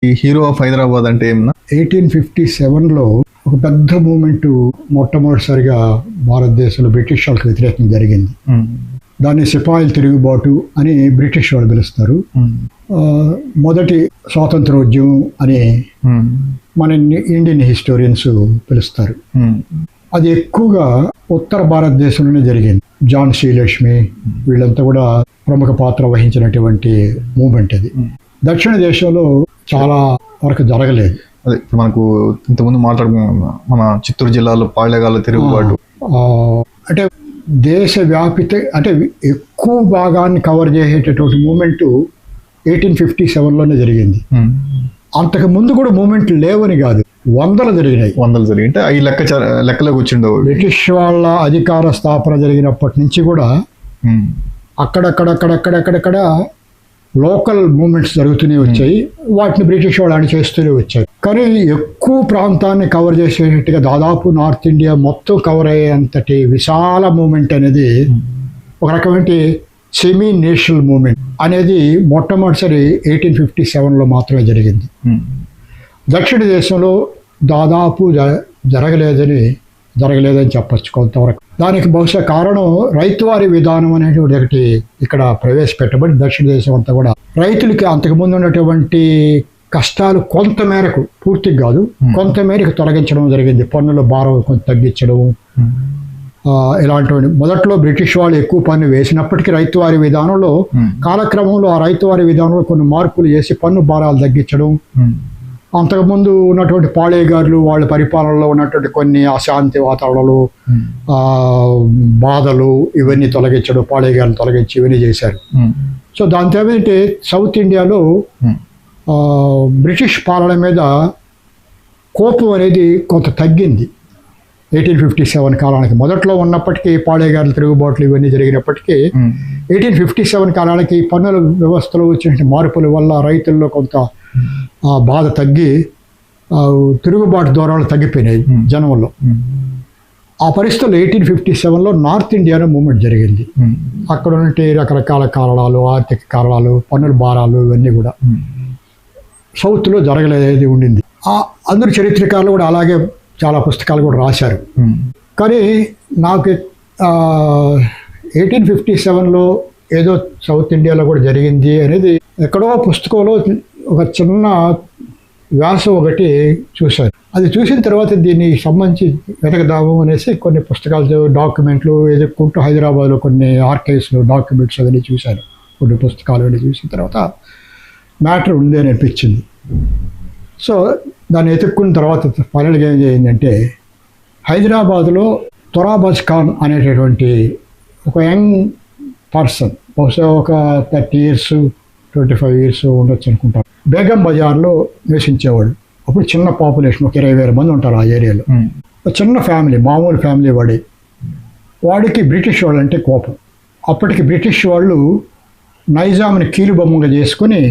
ఈ hero of Hyderabad అంటే ఏమన్నా? 1857లో ఒక పెద్ద మూమెంట్ మొట్టమొదటిసారిగా భారతదేశంలో బ్రిటిష్ వాళ్ళకి వ్యతిరేకంగా జరిగింది. దాన్ని సిపాయిల తిరుగుబాటు అని బ్రిటిష్ వాళ్ళు పిలుస్తారు. మొదటి స్వాతంత్రోద్యమం అని మన ఇండియన్ హిస్టోరియన్స్ పిలుస్తారు. అది ఎక్కువగా ఉత్తర భారతదేశంలోనే జరిగింది. ఝాన్సీ లక్ష్మి వీళ్ళంతా కూడా ప్రముఖ పాత్ర వహించినటువంటి మూమెంట్ అది. దక్షిణ దేశంలో చాలా వరకు జరగలేదు. అదే ఇప్పుడు మనకు ఇంతకుముందు మాట్లాడుకున్నాం, మన చిత్తూరు జిల్లాలో పాళెగాల తిరుగుబాటు అంటే దేశవ్యాపిత అంటే ఎక్కువ భాగాన్ని కవర్ చేసేటటువంటి మూమెంట్ 1857లోనే జరిగింది. అంతకు ముందు కూడా మూమెంట్ లేవని కాదు, వందలు జరిగినాయి. అంటే ఈ లెక్కలోకి వచ్చిండవు. బ్రిటిష్ వాళ్ళ అధికార స్థాపన జరిగినప్పటి నుంచి కూడా అక్కడక్కడక్కడక్కడక్కడక్కడ లోకల్ మూమెంట్స్ జరుగుతూనే వచ్చాయి. వాటిని బ్రిటిష్ వాళ్ళు అణిచేస్తూనే వచ్చాయి. కానీ ఎక్కువ ప్రాంతాన్ని కవర్ చేసేటట్టుగా దాదాపు నార్త్ ఇండియా మొత్తం కవర్ అయ్యేంతటి విశాల మూమెంట్ అనేది ఒక రకమైన సెమీ నేషనల్ మూమెంట్ అనేది మొట్టమొదటిసారి 1857లో మాత్రమే జరిగింది. దక్షిణ దేశంలో దాదాపు జరగలేదని చెప్పచ్చు కొంతవరకు. దానికి బహుశా కారణం రైతువారి విధానం అనేది ఒకటి ఇక్కడ ప్రవేశపెట్టబడి దక్షిణ దేశం అంతా కూడా రైతులకి అంతకుముందు ఉన్నటువంటి కష్టాలు కొంతమేరకు, పూర్తిగా కాదు కొంతమేరకు తొలగించడం జరిగింది. పన్నుల భారం కొంత తగ్గించడం ఇలాంటివి. మొదట్లో బ్రిటిష్ వాళ్ళు ఎక్కువ పన్ను వేసినప్పటికీ రైతువారి విధానంలో కాలక్రమంలో ఆ రైతువారి విధానంలో కొన్ని మార్పులు చేసి పన్ను భారాలు తగ్గించడం, అంతకుముందు ఉన్నటువంటి పాళేగారులు వాళ్ళ పరిపాలనలో ఉన్నటువంటి కొన్ని అశాంతి వాతావరణాలు, బాధలు ఇవన్నీ తొలగించడం, పాళేగారులు తొలగించి ఇవన్నీ చేశారు. సో దాంతో ఏమంటే సౌత్ ఇండియాలో బ్రిటిష్ పాలన మీద కోపం అనేది కొంత తగ్గింది 1857 కాలానికి. మొదట్లో ఉన్నప్పటికీ పాళేగారుల తిరుగుబాట్లు ఇవన్నీ జరిగినప్పటికీ 1857 కాలానికి పన్నుల వ్యవస్థలో వచ్చిన మార్పుల వల్ల రైతుల్లో కొంత బాధ తగ్గి తిరుగుబాటు దూరాలు తగ్గిపోయినాయి జనంలో. ఆ పరిస్థితుల్లో 1857లో నార్త్ ఇండియాలో మూమెంట్ జరిగింది. అక్కడ ఉన్నటువంటి రకరకాల కారణాలు, ఆర్థిక కారణాలు, పన్నుల భారాలు ఇవన్నీ కూడా సౌత్లో జరగలేది ఉండింది. అందరు చరిత్రకారులు కూడా అలాగే చాలా పుస్తకాలు కూడా రాశారు. కానీ నాకు 1857లో ఏదో సౌత్ ఇండియాలో కూడా జరిగింది అనేది ఎక్కడో పుస్తకంలో ఒక చిన్న వ్యాసం ఒకటి చూశారు. అది చూసిన తర్వాత దీన్ని సంబంధించి వెతకదాము అనేసి కొన్ని పుస్తకాలు, డాక్యుమెంట్లు ఎదుర్కొంటూ హైదరాబాద్లో కొన్ని ఆర్కైవ్స్లో డాక్యుమెంట్స్ అవన్నీ చూశాను. కొన్ని పుస్తకాలు అవన్నీ చూసిన తర్వాత మ్యాటర్ ఉంది అని అనిపించింది. సో దాన్ని ఎతుక్కున్న తర్వాత ఫైనల్గా ఏం చేయిందంటే హైదరాబాద్లో తొరాబాజ్ ఖాన్ అనేటటువంటి ఒక యంగ్ పర్సన్, బహుశా ఒక 30 years 25 years ఉండొచ్చు అనుకుంటారు, బేగం బజార్లో నివసించేవాడు. అప్పుడు చిన్న పాపులేషన్, ఒక 20,000 మంది ఉంటారు ఆ ఏరియాలో. చిన్న ఫ్యామిలీ, మామూలు ఫ్యామిలీ వాడికి బ్రిటిష్ వాళ్ళు అంటే కోపం. అప్పటికి బ్రిటిష్ వాళ్ళు నైజాంని కీలుబొమ్మగా చేసుకొని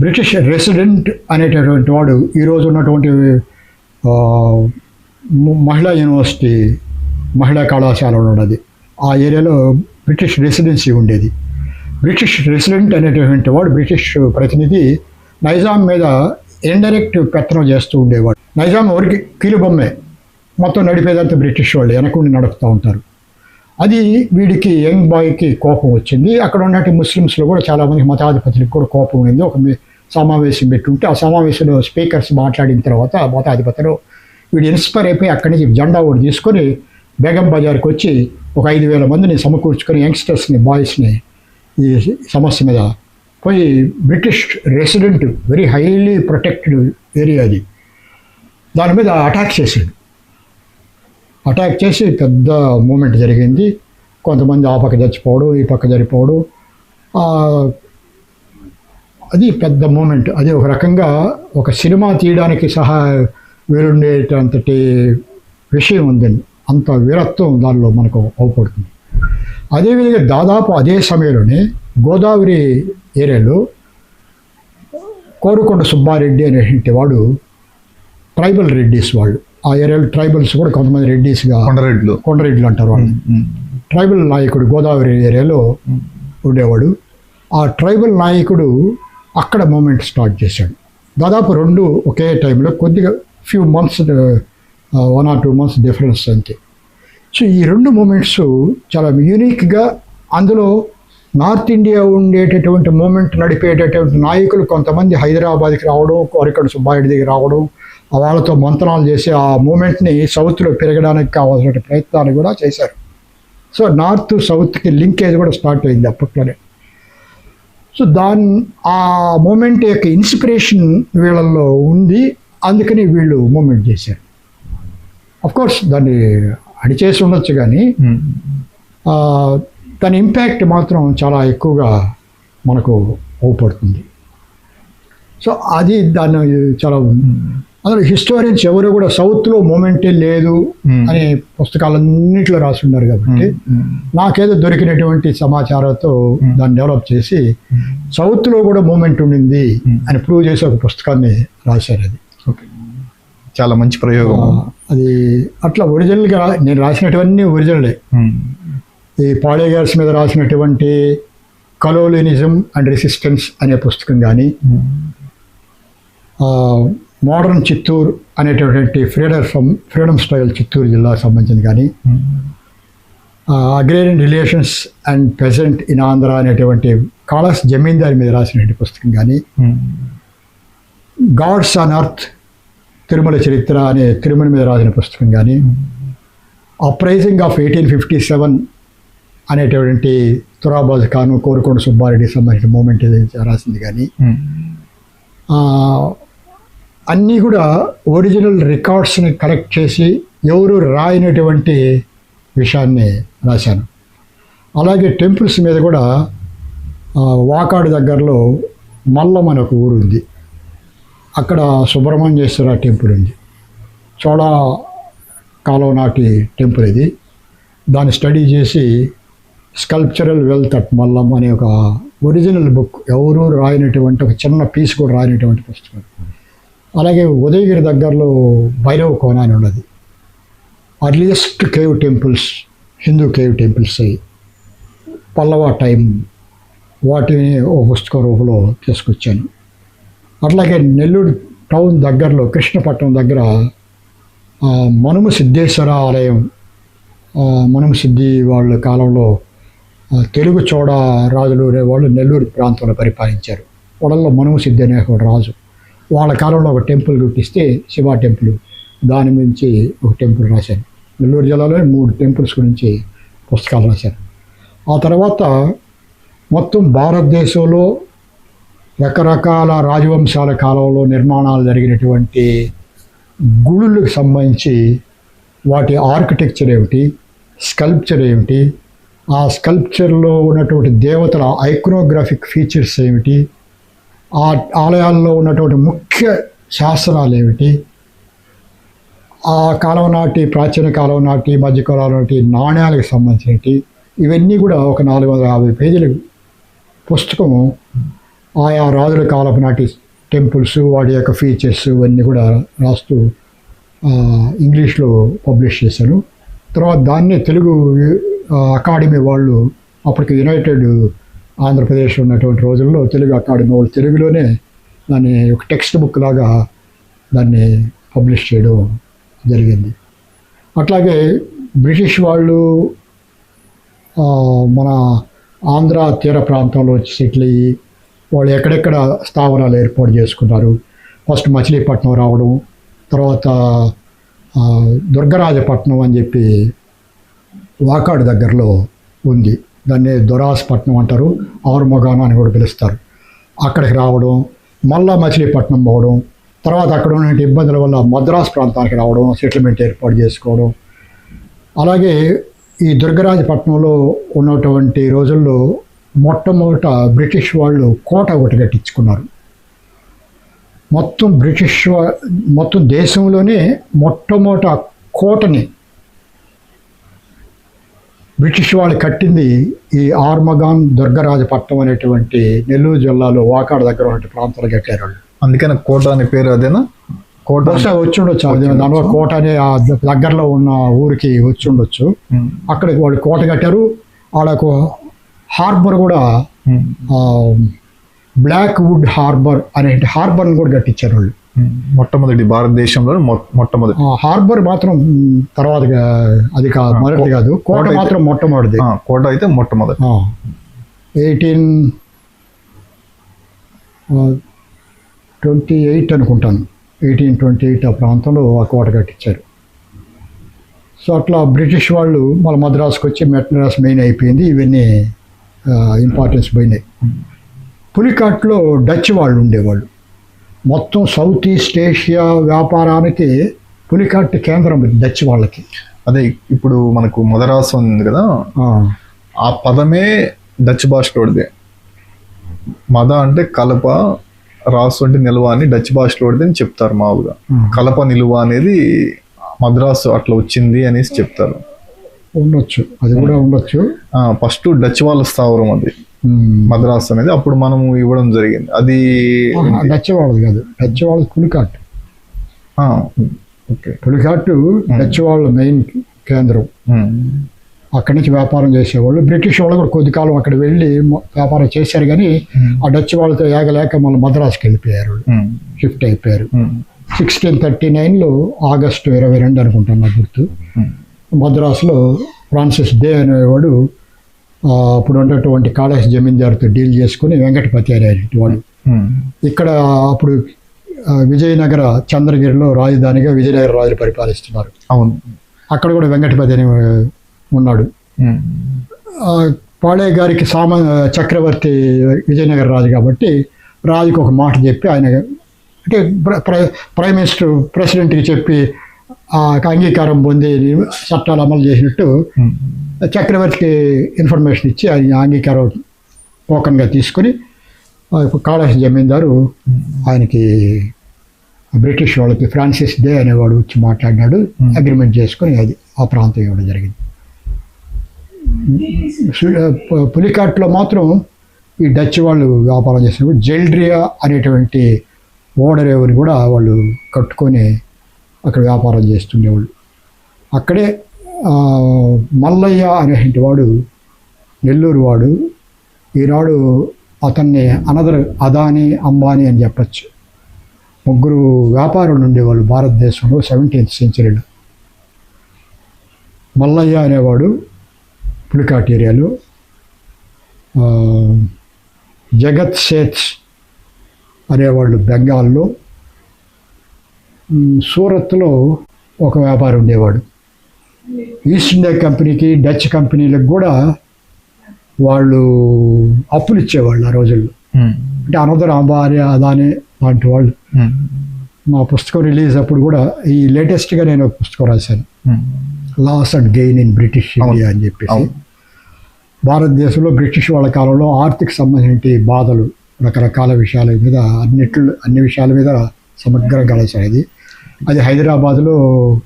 బ్రిటిష్ రెసిడెంట్ అనేటటువంటి వాడు, ఈరోజు ఉన్నటువంటి మహిళా యూనివర్సిటీ, మహిళా కళాశాల ఉన్నది ఆ ఏరియాలో బ్రిటిష్ రెసిడెన్సీ ఉండేది. బ్రిటిష్ రెసిడెంట్ అనేటటువంటి వాడు, బ్రిటిష్ ప్రతినిధి, నైజాం మీద ఇండైరెక్ట్ పెత్తనం చేస్తూ ఉండేవాడు. నైజాం ఎవరికి కీలుబొమ్మే, మొత్తం నడిపేదంతా బ్రిటిష్ వాళ్ళు వెనకుండి నడుపుతూ ఉంటారు. అది వీడికి యంగ్ బాయ్కి కోపం వచ్చింది. అక్కడ ఉన్నట్టు ముస్లిమ్స్లో కూడా చాలామంది మతాధిపతులకు కూడా కోపం ఉంది. ఒక సమావేశం పెట్టుంటే ఆ సమావేశంలో స్పీకర్స్ మాట్లాడిన తర్వాత మతాధిపతులు వీడు ఇన్స్పైర్ అయిపోయి అక్కడి నుంచి జెండా ఒకటి తీసుకొని బేగం బజార్కి వచ్చి ఒక 5,000 మందిని సమకూర్చుకొని యంగ్స్టర్స్ని, బాయ్స్ని ఈ సమస్య మీద పోయి British resident very highly protected area అది, దాని మీద అటాక్ చేసి పెద్ద మూమెంట్ జరిగింది. కొంతమంది ఆ పక్క చచ్చిపోవడం, ఈ పక్క జరిపోవడం, అది పెద్ద మూమెంట్. అది ఒక రకంగా ఒక సినిమా తీయడానికి సహా వీలుండేటంతటి విషయం ఉందండి. అంత వీరత్వం దానిలో మనకు అవపడుతుంది. అదేవిధంగా దాదాపు అదే సమయంలోనే గోదావరి ఏరియాలో కోరుకొండ సుబ్బారెడ్డి అనేటువంటి వాడు, ట్రైబల్ రెడ్డిస్ వాళ్ళు, ఆ ఏరియాలో ట్రైబల్స్ కూడా కొంతమంది రెడ్డిస్గా కొండరెడ్లు అంటారు వాళ్ళు. ట్రైబల్ నాయకుడు గోదావరి ఏరియాలో ఉండేవాడు. ఆ ట్రైబల్ నాయకుడు అక్కడ మూమెంట్ స్టార్ట్ చేశాడు. దాదాపు రెండు ఒకే టైంలో, కొద్దిగా few months, 1 or 2 months difference అంతే. సో ఈ రెండు మూమెంట్స్ చాలా యూనిక్గా, అందులో నార్త్ ఇండియా ఉండేటటువంటి మూమెంట్ నడిపేటటువంటి నాయకులు కొంతమంది హైదరాబాద్కి రావడం, కోరికడు సుబ్బారెడ్డి దగ్గర రావడం, వాళ్ళతో మంత్రాలు చేసి ఆ మూమెంట్ని సౌత్లో పెరగడానికి కావాల్సిన ప్రయత్నాలు కూడా చేశారు. సో నార్త్ సౌత్కి లింకేజ్ కూడా స్టార్ట్ అయింది అప్పట్లోనే. సో ఆ మూమెంట్ యొక్క ఇన్స్పిరేషన్ వీళ్ళల్లో ఉంది, అందుకని వీళ్ళు మూమెంట్ చేశారు. కోర్స్ దాన్ని అడిచేసి ఉండొచ్చు, కానీ దాని ఇంపాక్ట్ మాత్రం చాలా ఎక్కువగా మనకు అవుపడుతుంది. సో అది దాన్ని చాలా, అందులో హిస్టోరియన్స్ ఎవరు కూడా సౌత్లో మూమెంటే లేదు అనే పుస్తకాలన్నింటిలో రాసి ఉన్నారు. కాబట్టి నాకేదో దొరికినటువంటి సమాచారంతో దాన్ని డెవలప్ చేసి సౌత్లో కూడా మూమెంట్ ఉండింది అని ప్రూవ్ చేసి ఒక పుస్తకాన్ని రాశారు. అది చాలా మంచి ప్రయోగం. అది అట్లా ఒరిజినల్గా నేను రాసినటువన్నీ ఒరిజినలే. ఈ పాళేగార్స్ మీద రాసినటువంటి కలోలినిజం అండ్ రెసిస్టెన్స్ అనే పుస్తకం కానీ, మోడర్న్ చిత్తూరు అనేటటువంటి ఫ్రీడమ్ స్టైల్ చిత్తూరు జిల్లాకు సంబంధించింది కానీ, agrarian relations and pheasant in Andhra అనేటువంటి కాళస్ జమీందారి మీద రాసినటువంటి పుస్తకం కానీ, గాడ్స్ ఆన్ అర్త్ తిరుమల చరిత్ర అనే తిరుమల మీద రాసిన పుస్తకం కానీ, అప్రైజింగ్ ఆఫ్ 1857 అనేటువంటి తురాబాజు ఖాను కోరుకొండ సుబ్బారెడ్డికి సంబంధించిన మూమెంట్ రాసింది కానీ, అన్నీ కూడా ఒరిజినల్ రికార్డ్స్ని కలెక్ట్ చేసి ఎవరు రాయినటువంటి విషయాన్ని రాశాను. అలాగే టెంపుల్స్ మీద కూడా వాకాడు దగ్గరలో మల్లం అనే ఒక ఊరు ఉంది, అక్కడ సుబ్రహ్మణ్యేశ్వర టెంపుల్ ఉంది. చోళా కాలం నాటి టెంపుల్ ఇది. దాన్ని స్టడీ చేసి స్కల్ప్చరల్ వెల్త్ అట్ మల్లం అనే ఒక ఒరిజినల్ బుక్, ఎవరు రాయినటువంటి ఒక చిన్న పీస్ కూడా రాయినటువంటి పుస్తకం. అలాగే ఉదయగిరి దగ్గరలో భైరవ కోన అని ఉన్నది, earliest cave temples, Hindu cave temples అవి పల్లవ టైం, వాటిని ఓ పుస్తక రూపంలో తీసుకొచ్చాను. అట్లాగే నెల్లూరు టౌన్ దగ్గరలో కృష్ణపట్నం దగ్గర మనుమ సిద్ధేశ్వర ఆలయం, మనుమ సిద్ధి వాళ్ళ కాలంలో తెలుగు చోడ రాజులు వాళ్ళు నెల్లూరు ప్రాంతంలో పరిపాలించారు. వాళ్ళల్లో మనుమ సిద్ధి అనే ఒక రాజు, వాళ్ళ కాలంలో ఒక టెంపుల్ గుర్తిస్తే శివ టెంపుల్, దాని నుంచి ఒక టెంపుల్ రాశాను. నెల్లూరు జిల్లాలో 3 టెంపుల్స్ గురించి పుస్తకాలు రాశాను. ఆ తర్వాత మొత్తం భారతదేశంలో రకరకాల రాజవంశాల కాలంలో నిర్మాణాలు జరిగినటువంటి గుడులకు సంబంధించి వాటి ఆర్కిటెక్చర్ ఏమిటి, స్కల్ప్చర్ ఏమిటి, ఆ స్కల్ప్చర్లో ఉన్నటువంటి దేవతల ఐకోనోగ్రాఫిక్ ఫీచర్స్ ఏమిటి, ఆ ఆలయాల్లో ఉన్నటువంటి ముఖ్య శాస్త్రాలు ఏమిటి, ఆ కాలం నాటి, ప్రాచీన కాలం నాటి, మధ్యకాలం నాటి నాణ్యాలకు సంబంధించినవి, ఇవన్నీ కూడా ఒక 450 పేజీల పుస్తకము ఆయా రాజుల కాలపు నాటి టెంపుల్స్, వాటి యొక్క ఫీచర్స్ ఇవన్నీ కూడా రాస్తూ ఇంగ్లీష్లో పబ్లిష్ చేశాను. తర్వాత దాన్ని తెలుగు అకాడమీ వాళ్ళు, అప్పటికి యునైటెడ్ ఆంధ్రప్రదేశ్ ఉన్నటువంటి రోజుల్లో తెలుగు అకాడమీ వాళ్ళు తెలుగులోనే దాన్ని ఒక టెక్స్ట్ బుక్ లాగా దాన్ని పబ్లిష్ చేయడం జరిగింది. అట్లాగే బ్రిటిష్ వాళ్ళు మన ఆంధ్ర తీర ప్రాంతంలో వచ్చి సెటిల్ అయ్యి వాళ్ళు ఎక్కడెక్కడ స్థావరాలు ఏర్పాటు చేసుకున్నారు. ఫస్ట్ మచిలీపట్నం రావడం, తర్వాత దుర్గరాజపట్నం అని చెప్పి వాకాడు దగ్గరలో ఉంది, దాన్ని దొరాస్పట్నం అంటారు, ఆరుమొగాను అని కూడా పిలుస్తారు. అక్కడికి రావడం, మళ్ళా మచిలీపట్నం పోవడం, తర్వాత అక్కడ ఉన్న ఇబ్బందుల వల్ల మద్రాసు ప్రాంతానికి రావడం, సెటిల్మెంట్ ఏర్పాటు చేసుకోవడం. అలాగే ఈ దుర్గరాజపట్నంలో ఉన్నటువంటి రోజుల్లో మొట్టమొదట బ్రిటిష్ వాళ్ళు కోట ఒకటి కట్టించుకున్నారు. మొత్తం దేశంలోనే మొట్టమొదట కోటని బ్రిటిష్ వాళ్ళు కట్టింది ఈ ఆర్మగాన్ దుర్గరాజపట్నం అనేటువంటి నెల్లూరు జిల్లాలో వాకాడు దగ్గర ఉన్న ప్రాంతాలు కట్టారు వాళ్ళు. అందుకని కోట అనే పేరు అదేనా? కోట వచ్చి ఉండొచ్చు, దానివల్ల కోట అనే ఆ దగ్గరలో ఉన్న ఊరికి వచ్చి ఉండొచ్చు. అక్కడికి వాళ్ళు కోట కట్టారు. వాళ్ళకు హార్బర్ కూడా బ్లాక్ వుడ్ హార్బర్ అనే హార్బర్ని కూడా కట్టించారు వాళ్ళు. మొట్టమొదటి భారతదేశంలో మొట్టమొదటి హార్బర్ మాత్రం తర్వాత అది కాదు, మొదటిది కాదు. కోట మాత్రం మొట్టమొదటిది. కోట అయితే మొట్టమొదటి 1828 అనుకుంటాను. 1828 ఆ ప్రాంతంలో ఆ కోట కట్టించారు. సో అట్లా బ్రిటిష్ వాళ్ళు మళ్ళీ మద్రాసుకు వచ్చి మెడ్రాస్ మెయిన్ అయిపోయింది. ఇవన్నీ ఇంపార్టెన్స్ పోయినాయి. పులికాట్లో డచ్ వాళ్ళు ఉండేవాళ్ళు. మొత్తం సౌత్ ఈస్ట్ ఏషియా వ్యాపారానికి పులికాట్ కేంద్రం డచ్ వాళ్ళకి. అదే ఇప్పుడు మనకు మదరాసు ఉంది కదా, ఆ పదమే డచ్ భాషలోడిదే. మద అంటే కలప, రాసు అంటే నిల్వ అని డచ్ భాషలోడిదే అని చెప్తారు మామూలుగా. కలప నిలువ అనేది మద్రాసు అట్లా వచ్చింది అనేసి చెప్తారు. ఉండొచ్చు, అది కూడా ఉండొచ్చు. ఫస్ట్ డచ్ వాళ్ళ స్థావరం అది మద్రాసు అనేది, అప్పుడు మనము ఇవ్వడం జరిగింది. అది డచ్ వాళ్ళది కాదు, డచ్ వాళ్ళది పులికాట్. ఓకే, పులికాట్ డచ్ వాళ్ళ మెయిన్ కేంద్రం. అక్కడి నుంచి వ్యాపారం చేసేవాళ్ళు. బ్రిటిష్ వాళ్ళు కూడా కొద్ది కాలం అక్కడ వెళ్ళి వ్యాపారం చేశారు, కానీ ఆ డచ్ వాళ్ళతో ఏగలేక మళ్ళీ మద్రాసుకి వెళ్ళిపోయారు, షిఫ్ట్ అయిపోయారు. 1639లో ఆగస్టు 22 అనుకుంటాను నాకు గుర్తు, మద్రాసులో ఫ్రాన్సిస్ డే అనేవాడు అప్పుడు ఉన్నటువంటి కాళేశ్ జమీందారుతో డీల్ చేసుకుని వెంకటపతి అనేటువంటి వాడు ఇక్కడ అప్పుడు విజయనగర చంద్రగిరిలో రాజధానిగా విజయనగర రాజులు పరిపాలిస్తున్నారు. అవును, అక్కడ కూడా వెంకటపతి అని ఉన్నాడు. పాళే గారికి చక్రవర్తి విజయనగర రాజు కాబట్టి రాజుకి ఒక మాట చెప్పి ఆయన అంటే ప్రైమ్ మినిస్టర్ ప్రెసిడెంట్కి చెప్పి అంగీకారం పొంది చట్టాలు అమలు చేసినట్టు చక్రవర్తికి ఇన్ఫర్మేషన్ ఇచ్చి ఆయన అంగీకారం టోకన్గా తీసుకుని కాళేశ్ జమీందారు ఆయనకి బ్రిటిష్ వాళ్ళకి ఫ్రాన్సిస్ డే అనేవాడు వచ్చి మాట్లాడినాడు. అగ్రిమెంట్ చేసుకుని అది ఆ ప్రాంతం ఇవ్వడం జరిగింది. పులికాట్లో మాత్రం ఈ డచ్ వాళ్ళు వ్యాపారం చేసినప్పుడు జెల్డ్రియా అనేటువంటి ఓడరేవుని కూడా వాళ్ళు కట్టుకొని అక్కడ వ్యాపారం చేస్తుండేవాళ్ళు. అక్కడే మల్లయ్య అనేటువంటి వాడు నెల్లూరు వాడు. ఈనాడు అతన్ని అనదర్ అదానీ అంబానీ అని చెప్పచ్చు. ముగ్గురు వ్యాపారులు ఉండేవాళ్ళు భారతదేశంలో 17th సెంచరీలో. మల్లయ్య అనేవాడు పులికాట్ ఏరియాలో, జగత్ సేథ్ అనేవాళ్ళు బెంగాల్లో, సూరత్లో ఒక వ్యాపారి ఉండేవాడు. ఈస్ట్ ఇండియా కంపెనీకి డచ్ కంపెనీలకు కూడా వాళ్ళు అప్పులు ఇచ్చేవాళ్ళు ఆ రోజుల్లో. అంటే అనదర్ అంబానీ అదానీ లాంటి వాళ్ళు. మా పుస్తకం రిలీజ్ అప్పుడు కూడా ఈ లేటెస్ట్గా నేను ఒక పుస్తకం రాశాను, loss and gain in British India అని చెప్పేసి. భారతదేశంలో బ్రిటిష్ వాళ్ళ కాలంలో ఆర్థిక సంబంధించిన బాధలు, రకరకాల విషయాల మీద అన్ని విషయాల మీద సమగ్రంగా రాశాను. అది హైదరాబాద్లో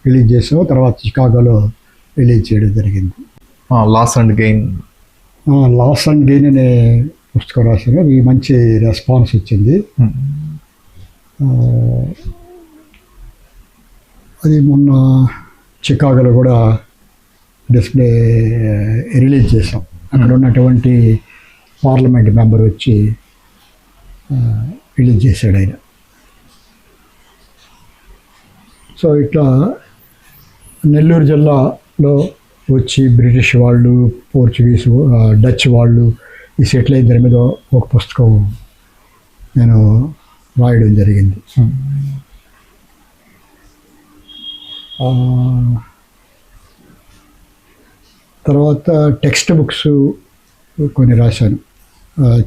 రిలీజ్ చేసాము, తర్వాత చికాగోలో రిలీజ్ చేయడం జరిగింది. లాస్ అండ్ గెయిన్ అనే పుస్తకం రాశాను. అది మంచి రెస్పాన్స్ ఇచ్చింది. అది మొన్న చికాగోలో కూడా డిస్ప్లే రిలీజ్ చేసాం. అక్కడ ఉన్నటువంటి పార్లమెంట్ మెంబర్ వచ్చి రిలీజ్ చేశాడు ఆయన. సో ఇట్లా నెల్లూరు జిల్లాలో వచ్చి బ్రిటిష్ వాళ్ళు, పోర్చుగీస్, డచ్ వాళ్ళు ఈ సెటిల్ అయిన దాని మీద ఒక పుస్తకం నేను రాయడం జరిగింది. తర్వాత టెక్స్ట్ బుక్స్ కొన్ని రాశాను.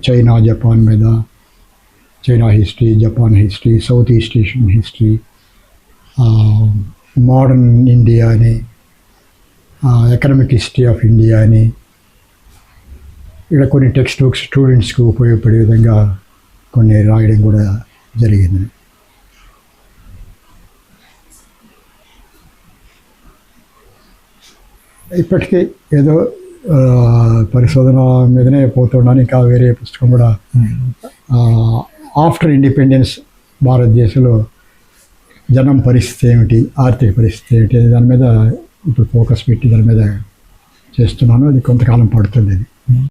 చైనా జపాన్ మీద, China history, Japan history, south east Asian history, modern India అని, ఎకనామిక్ హిస్టరీ ఆఫ్ ఇండియా అని, ఇక్కడ కొన్ని టెక్స్ట్ బుక్స్ స్టూడెంట్స్కి ఉపయోగపడే విధంగా కొన్ని రాయడం కూడా జరిగింది. ఇప్పటికీ ఏదో పరిశోధన మీదనే పోతున్నాను. ఇంకా వేరే పుస్తకం కూడా ఆఫ్టర్ ఇండిపెండెన్స్ భారతదేశంలో జనం పరిస్థితి ఏమిటి, ఆర్థిక పరిస్థితి ఏమిటి దాని మీద ఇప్పుడు ఫోకస్ పెట్టి దాని మీద చేస్తున్నాను. అది కొంతకాలం పడుతుంది. అది